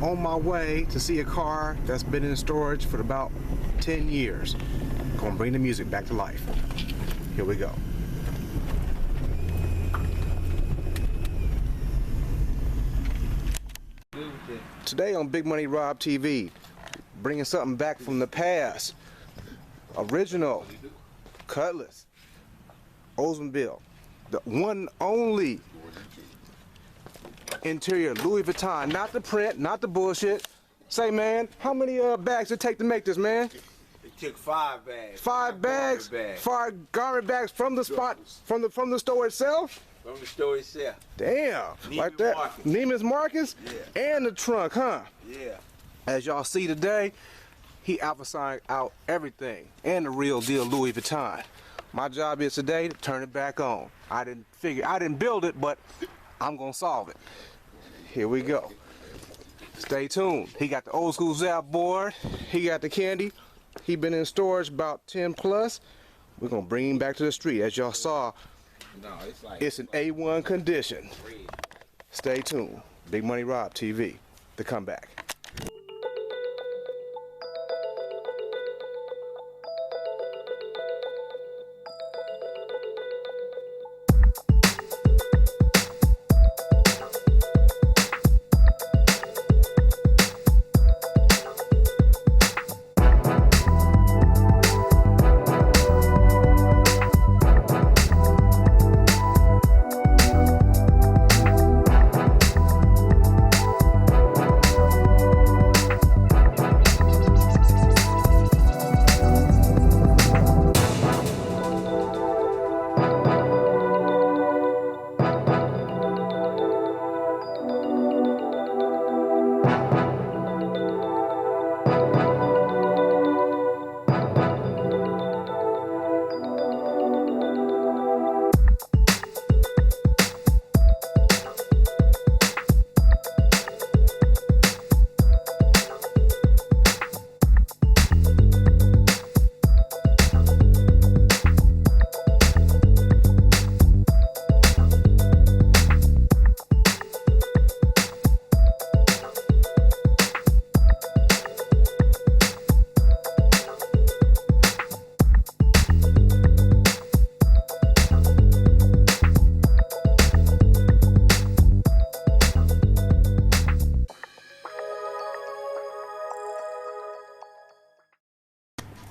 on my way to see a car that's been in storage for about 10 years. Gonna bring the music back to life. Here we go. Today on Big Money Rob TV, bringing something back from the past. Original Cutlass Oldsmobile, the one only interior Louis Vuitton, not the print, not the bullshit. Say, man, how many bags it take to make this, man? It took 5 bags. 5 bags? 5 garment bags from the spot, from the store itself? From the store itself. Damn, Neiman like that. Marcus. Neiman Marcus? Yeah. And the trunk, huh? Yeah. As y'all see today, he alpha-signed out everything and the real deal Louis Vuitton. My job is today to turn it back on. I didn't build it, but I'm gonna solve it. Here we go. Stay tuned. He got the old school Zap board. He got the candy. He been in storage about 10 plus. We're gonna bring him back to the street. As y'all saw, it's in A1 condition. Stay tuned. Big Money Rob TV, the comeback.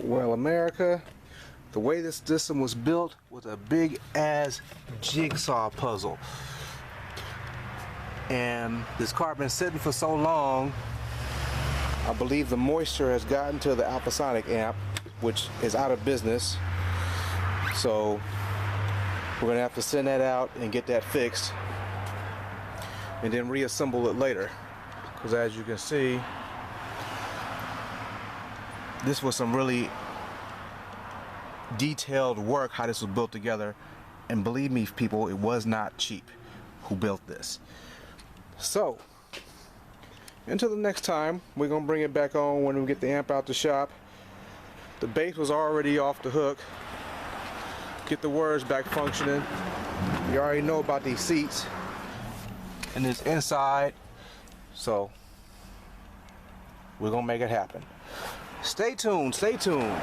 Well, America, the way this system was built was a big ass jigsaw puzzle. And this car been sitting for so long, I believe the moisture has gotten to the alphasonic amp, which is out of business. So we're gonna have to send that out and get that fixed and then reassemble it later. Because as you can see, this was some really detailed work how this was built together, and believe me people, it was not cheap who built this. So until the next time, we're gonna bring it back on when we get the amp out the shop. The bass was already off the hook. Get the words back functioning. You already know about these seats and this inside, so we're gonna make it happen. Stay tuned, stay tuned.